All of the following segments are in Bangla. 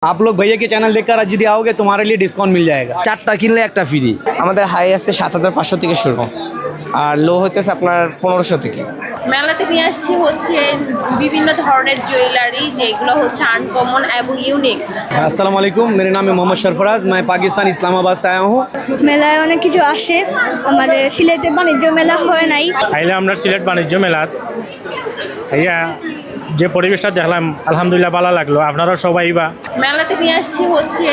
आप लोग भैया के चैनल देखकर आज यदि आओगे तुम्हारे लिए डिस्काउंट मिल जाएगा। चारटा किनले একটা ফ্রি। আমাদের হাই আছে ৭৫০০ থেকে শুরু আর লো হইতেছে আপনার ১৫০০ থেকে। মেলাতে নিয়ে আসছি হচ্ছে বিভিন্ন ধরনের জুয়েলারি যেগুলো হচ্ছে আনকমন এবং ইউনিক। अस्सलाम वालेकुम, मेरे नाम है मोहम्मद सरफराज, मैं पाकिस्तान इस्लामाबाद से आया हूँ। মেলায় অনেক কিছু আসে, আমাদের সিলেটে বাণিজ্য মেলা হয় নাই। আইলে আমরা সিলেট বাণিজ্য মেলাত ইয়া যে পরিবেশটা দেখলাম আলহামদুলিল্লাহ ভালো লাগলো। আপনারাও সবাই বা মেলাতে নিয়ে আসছি হচ্ছে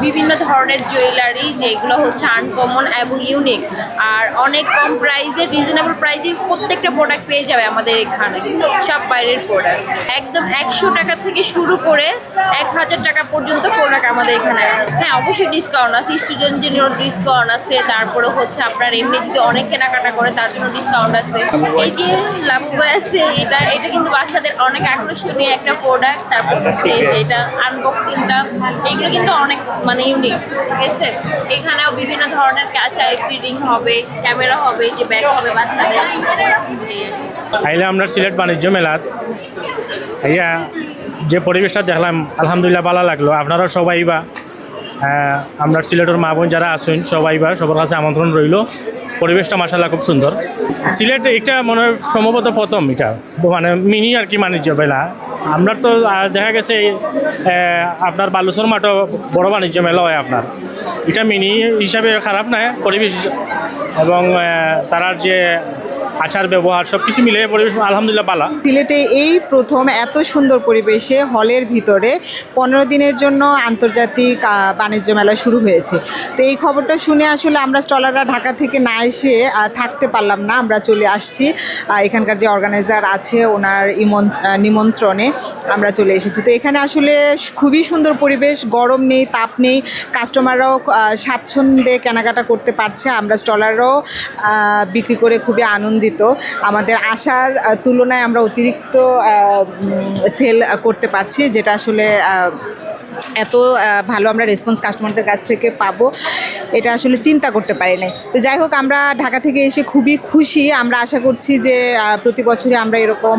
বিভিন্ন ধরনের জুয়েলারি যেগুলো হচ্ছে আনকমন এবং ইউনিক আর অনেক কম প্রাইসে রিজনেবল প্রাইসে প্রত্যেকটা প্রোডাক্ট পেয়ে যাবে আমাদের এখানে। সব বাইরের প্রোডাক্ট একদম ১০০ টাকা থেকে শুরু করে ১০০০ টাকা পর্যন্ত প্রোডাক্ট আমাদের এখানে আছে। হ্যাঁ, অবশ্যই ডিসকাউন্ট আছে, স্টুডেন্টদের জন্য ডিসকাউন্ট আছে, তারপরে হচ্ছে আপনার এমনি যদি অনেক কেনাকাটা করে তার জন্য ডিসকাউন্ট আছে। এই যে লাভবই আছে, এটা কিন্তু বাচ্চাদের অনেক আকর্ষণীয় একটা প্রোডাক্ট। তারপর হচ্ছে এই যে এটা আনবক্সিংটা, এগুলো কিন্তু অনেক মানে ইউনিক। ঠিক আছে, এখানেও বিভিন্ন ধরনের চাইপি রিং হবে, ক্যামেরা হবে, যে ব্যাগ হবে বাচ্চাদের। আইলে আমরা সিলেট বাণিজ্য মেলাত ইয়া যে পরিবেশটা দেখলাম আলহামদুলিল্লাহ ভালো লাগলো। আপনারাও সবাই বা আমরা সিলেটের মা বোন যারা আছেন সবাই বা সবার কাছে আমন্ত্রণ রইল। পরিবেশটা মাশাআল্লাহ খুব সুন্দর। সিলেট এটা মনে হয় সম্ভবত প্রথম এটা মানে মিনি আর কি বাণিজ্য মেলা। আপনার তো দেখা গেছে আপনার বালুচর মাঠও বড় বাণিজ্য মেলা হয় আপনার। এটা মিনি হিসাবে খারাপ নয় পরিবেশ এবং তার যে আচার ব্যবহার সব কিছু মিলে পরিবেশ আলহামদুলিল্লাহ ভালো। সিলেটে এই প্রথম এত সুন্দর পরিবেশে হলের ভিতরে ১৫ দিনের জন্য আন্তর্জাতিক বাণিজ্য মেলা শুরু হয়েছে। তো এই খবরটা শুনে আসলে আমরা স্টলাররা ঢাকা থেকে না এসে থাকতে পারলাম না, আমরা চলে আসছি এখানকার যে অর্গানাইজার আছে ওনার নিমন্ত্রণে আমরা চলে এসেছি। তো এখানে আসলে খুবই সুন্দর পরিবেশ, গরম নেই, তাপ নেই, কাস্টমাররাও স্বাচ্ছন্দ্যে কেনাকাটা করতে পারছে, আমরা স্টলাররাও বিক্রি করে খুবই আনন্দিত। আমাদের আশার তুলনায় আমরা অতিরিক্ত সেল করতে পারছি, যেটা আসলে এত ভালো আমরা রেসপন্স কাস্টমারদের কাছ থেকে পাবো এটা আসলে চিন্তা করতে পারি নাই। তো যাই হোক, আমরা ঢাকা থেকে এসে খুবই খুশি। আমরা আশা করছি যে প্রতি বছরই আমরা এরকম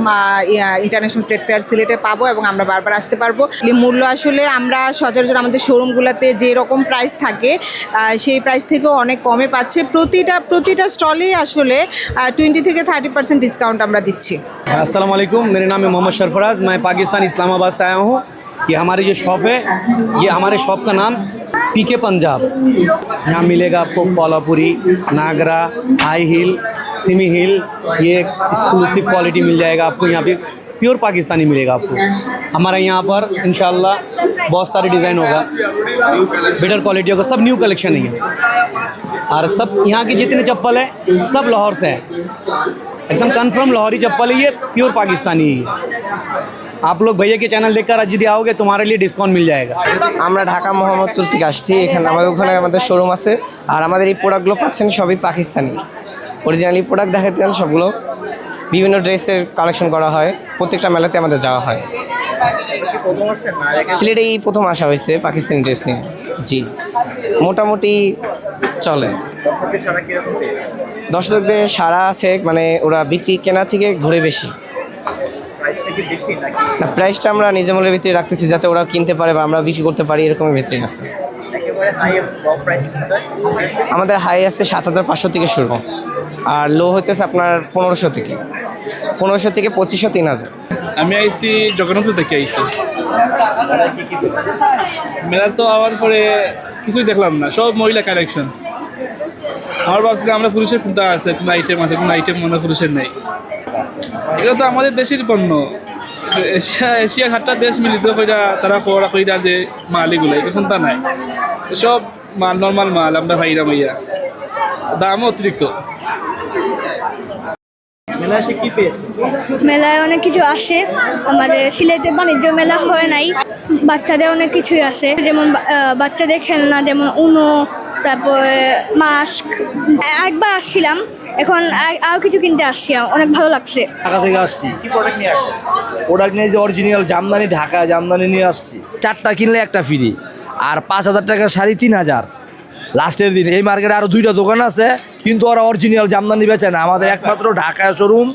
ইন্টারন্যাশনাল ট্রেড ফেয়ার সিলেটে পাবো এবং আমরা বারবার আসতে পারবো। মূল্য আসলে আমরা সচরাচর আমাদের শোরুমগুলোতে যে রকম প্রাইস থাকে সেই প্রাইস থেকেও অনেক কমে পাচ্ছে। প্রতিটা স্টলেই আসলে 20 থেকে 30% ডিসকাউন্ট আমরা দিচ্ছি। अस्सलाम वालेकुम, मेरे नाम है मोहम्मद सरफराज, मैं पाकिस्तान इस्लामाबाद से आया हूँ। ये हमारी जो शॉप है, ये हमारे शॉप का नाम पीके पंजाब। यहाँ मिलेगा आपको कोल्हापुरी, नागरा, हाई हिल, सिमी हिल, ये एक्सक्लूसिव क्वालिटी मिल जाएगा आपको। यहाँ पे प्योर पाकिस्तानी मिलेगा आपको। हमारे यहाँ पर इंशाल्लाह बहुत सारे डिज़ाइन होगा, बेटर क्वालिटी होगा, सब न्यू कलेक्शन है। और सब यहाँ की जितने चप्पल है सब लाहौर से है, एकदम कन्फर्म लाहौरी चप्पल है, ये प्योर पाकिस्तानी है। आप लोग भैया के चैनल देखकर आज यदि आओगे तुम्हारे लिए डिस्काउंट मिल जाएगा। আমরা ঢাকা মোহাম্মদপুর থেকে আসছি, এখানে ওখানে আমাদের শোরুম আছে আর আমাদের এই প্রোডাক্টগুলো পাচ্ছেন সবই পাকিস্তানি অরিজিনালি প্রোডাক্ট দেখাতে দেন। সবগুলো বিভিন্ন ড্রেসের কালেকশন করা হয়, প্রত্যেকটা মেলাতে আমাদের যাওয়া হয়। সিলেটে এই প্রথম আসা হয়েছে পাকিস্তানি ড্রেস নিয়ে। জি, মোটামুটি চলে। দর্শকদের সারা আছে, মানে ওরা বিক্রি কেনা থেকে ঘুরে বেশি। না, প্রাইসটা আমরা নিজেদের ভিতরে রাখতেছি যাতে ওরা কিনতে পারে বা আমরা বিক্রি করতে পারি, এরকমের ভিতরে আছে। আমাদের হাই আছে ৭৫০০ থেকে শুরু আর লো হইতেছে আপনার ১৫০০ থেকে ২৫০০ ৩০০০। আমি আইসি জগন্নাথপুর থেকে আইসি। মেলা তো আওয়ার পরে কিছুই দেখলাম না, সব মহিলা কালেকশন। আমার ভাবছিলাম আমরা পুরুষের কোনটা আছে, কোনো আইটেম আছে, কোনো আইটেম মনে পুরুষের নেই। এগুলো তো আমাদের দেশের পণ্য, এশিয়া ৭টা দেশ মিলিত কইরা তারা করা কইরা যে মাল এগুলো এটা কোনটা নাই, সব মাল নর্মাল মাল আমরা ভাইরা মাইয়া, দামও অতিরিক্ত। মেলায় অনেক কিছু আসে, আমাদের সিলেটে বাণিজ্য মেলা হয় নাই। বাচ্চাদের অনেক কিছুই আসে, যেমন বাচ্চাদের খেলনা, যেমন উনো, তারপরে মাস্ক। একবার আসছিলাম, এখন আরও কিছু কিনতে আসছি, অনেক ভালো লাগছে। ঢাকা থেকে আসছি। কি প্রোডাক্ট নিয়ে আসছি? প্রোডাক্ট নিয়ে যে অরিজিনাল জামদানি, ঢাকা জামদানি নিয়ে আসছি। চারটা কিনলে একটা ফ্রি, আর ৫,০০০ টাকার শাড়ি ৩,০০০ লাস্টের দিন। এই মার্কেটে আরও 2টা দোকান আছে, কিন্তু ওরা অরিজিনাল জামদানি বেচে না। আমাদের একমাত্র ঢাকায় শোরুম,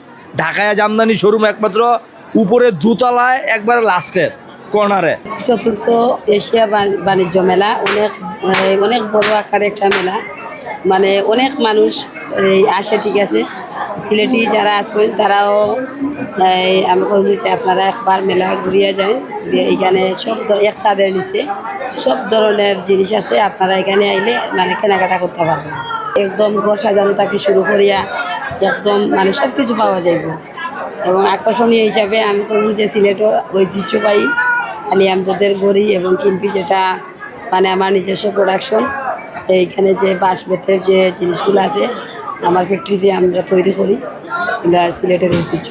ঢাকায় জামদানি শোরুম একমাত্র, উপরে 2তলায় একবারে লাস্টের। কর্নারে। চতুর্থ এশিয়া বাণিজ্য মেলা অনেক বড় আকারে একটা মেলা, মানে অনেক মানুষ আসে, ঠিক আছে। সিলেটি যারা আসবেন তারাও আমি বলবো যে আপনারা একবার মেলা ঘুরিয়ে যায়, এখানে সব এক ছাদের নিচে সব ধরনের জিনিস আছে, আপনারা এখানে আইলে মানে কেনাকাটা করতে পারবেন। একদম ঘর সাজানো থেকে শুরু করিয়া একদম মানে সব কিছু পাওয়া যাইব। এবং আকর্ষণীয় হিসাবে আমি বলবো যে সিলেটের ঐতিহ্যবাহী আলিয়ামদের গড়ি এবং কিনপি, যেটা মানে আমার নিজস্ব প্রোডাকশন। এইখানে যে বাঁশ বেতের যে জিনিসগুলো আছে আমার ফ্যাক্টরিতে আমরা তৈরি করি, সিলেটের ঐতিহ্য।